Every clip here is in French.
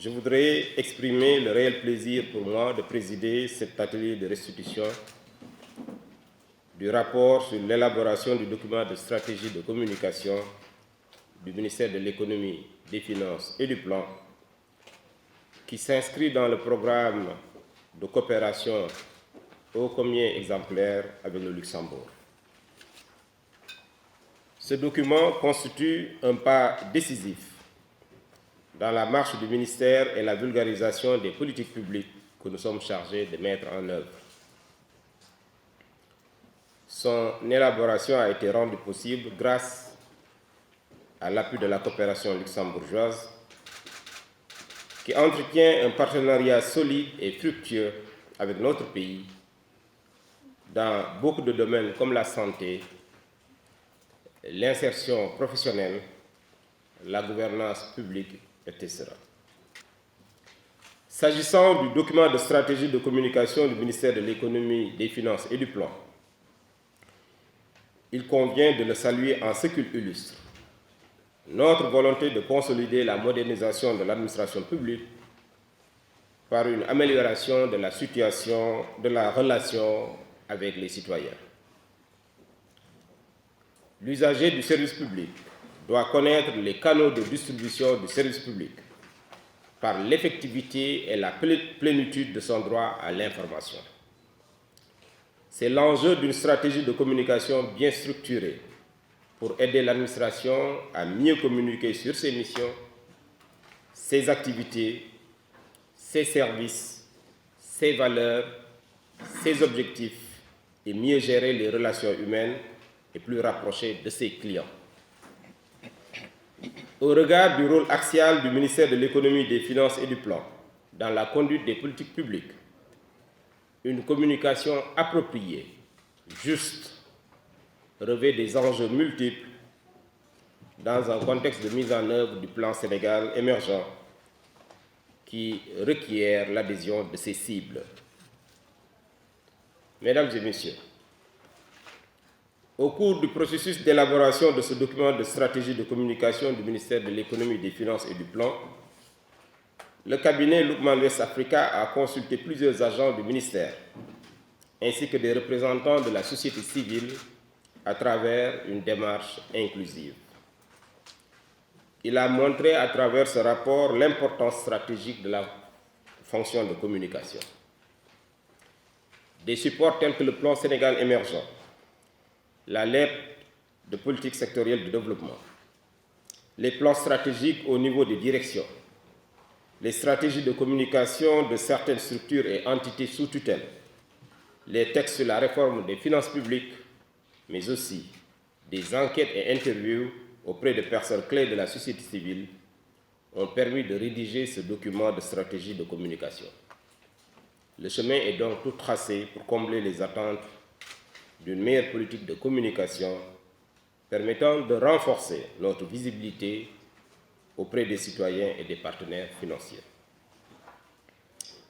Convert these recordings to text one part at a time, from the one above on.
je voudrais exprimer le réel plaisir pour moi de présider cet atelier de restitution du rapport sur l'élaboration du document de stratégie de communication du ministère de l'Économie, des Finances et du Plan, qui s'inscrit dans le programme de coopération ô combien exemplaire avec le Luxembourg. Ce document constitue un pas décisif dans la marche du ministère et la vulgarisation des politiques publiques que nous sommes chargés de mettre en œuvre. Son élaboration a été rendue possible grâce à l'appui de la coopération luxembourgeoise, qui entretient un partenariat solide et fructueux avec notre pays dans beaucoup de domaines comme la santé, l'insertion professionnelle, la gouvernance publique, etc. S'agissant du document de stratégie de communication du ministère de l'Économie, des Finances et du Plan, il convient de le saluer en ce qu'il illustre notre volonté de consolider la modernisation de l'administration publique par une amélioration de la situation, de la relation avec les citoyens. L'usager du service public doit connaître les canaux de distribution du service public par l'effectivité et la plénitude de son droit à l'information. C'est l'enjeu d'une stratégie de communication bien structurée pour aider l'administration à mieux communiquer sur ses missions, ses activités, ses services, ses valeurs, ses objectifs et mieux gérer les relations humaines et plus rapprocher de ses clients. Au regard du rôle axial du ministère de l'Économie, des Finances et du Plan dans la conduite des politiques publiques, une communication appropriée, juste, revêt des enjeux multiples dans un contexte de mise en œuvre du plan Sénégal émergent qui requiert l'adhésion de ses cibles. Mesdames et Messieurs, au cours du processus d'élaboration de ce document de stratégie de communication du ministère de l'Économie, des Finances et du Plan, le cabinet Lookman West Africa a consulté plusieurs agents du ministère, ainsi que des représentants de la société civile à travers une démarche inclusive. Il a montré à travers ce rapport l'importance stratégique de la fonction de communication. Des supports tels que le plan Sénégal émergent, la lettre de politique sectorielle de développement, les plans stratégiques au niveau des directions, les stratégies de communication de certaines structures et entités sous tutelle, les textes sur la réforme des finances publiques, mais aussi des enquêtes et interviews auprès de personnes clés de la société civile ont permis de rédiger ce document de stratégie de communication. Le chemin est donc tout tracé pour combler les attentes d'une meilleure politique de communication permettant de renforcer notre visibilité auprès des citoyens et des partenaires financiers.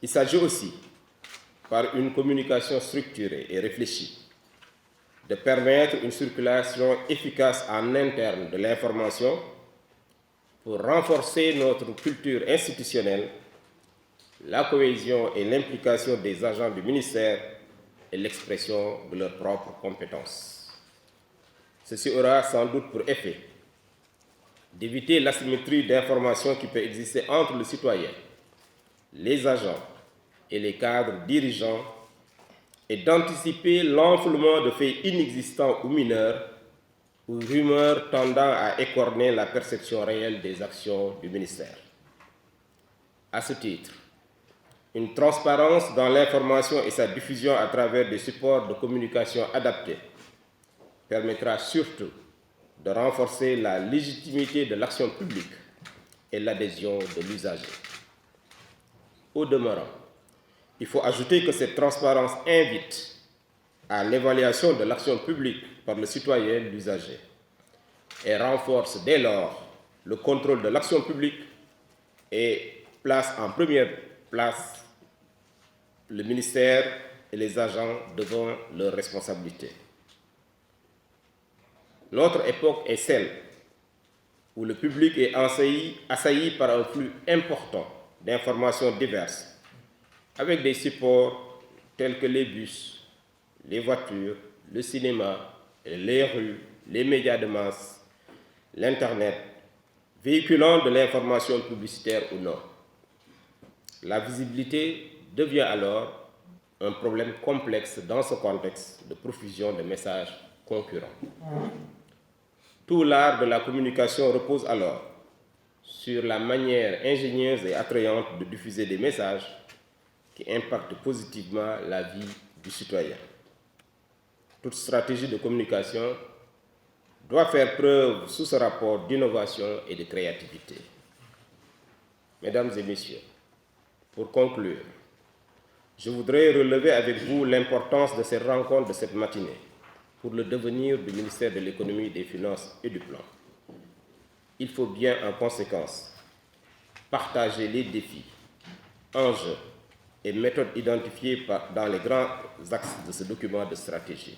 Il s'agit aussi, par une communication structurée et réfléchie, de permettre une circulation efficace en interne de l'information pour renforcer notre culture institutionnelle, la cohésion et l'implication des agents du ministère et l'expression de leurs propres compétences. Ceci aura sans doute pour effet d'éviter l'asymétrie d'information qui peut exister entre le citoyen, les agents et les cadres dirigeants et d'anticiper l'enfoulement de faits inexistants ou mineurs ou rumeurs tendant à écorner la perception réelle des actions du ministère. À ce titre, une transparence dans l'information et sa diffusion à travers des supports de communication adaptés permettra surtout de renforcer la légitimité de l'action publique et l'adhésion de l'usager. Au demeurant, il faut ajouter que cette transparence invite à l'évaluation de l'action publique par le citoyen, l'usager, et renforce dès lors le contrôle de l'action publique et place en première place le ministère et les agents devant leurs responsabilités. Notre époque est celle où le public est assailli par un flux important d'informations diverses, avec des supports tels que les bus, les voitures, le cinéma, les rues, les médias de masse, l'Internet, véhiculant de l'information publicitaire ou non. La visibilité devient alors un problème complexe dans ce contexte de profusion de messages concurrents. Tout l'art de la communication repose alors sur la manière ingénieuse et attrayante de diffuser des messages qui impactent positivement la vie du citoyen. Toute stratégie de communication doit faire preuve sous ce rapport d'innovation et de créativité. Mesdames et messieurs, pour conclure, je voudrais relever avec vous l'importance de ces rencontres de cette matinée pour le devenir du ministère de l'Économie, des Finances et du Plan. Il faut bien, en conséquence, partager les défis, enjeux et méthodes identifiés dans les grands axes de ce document de stratégie.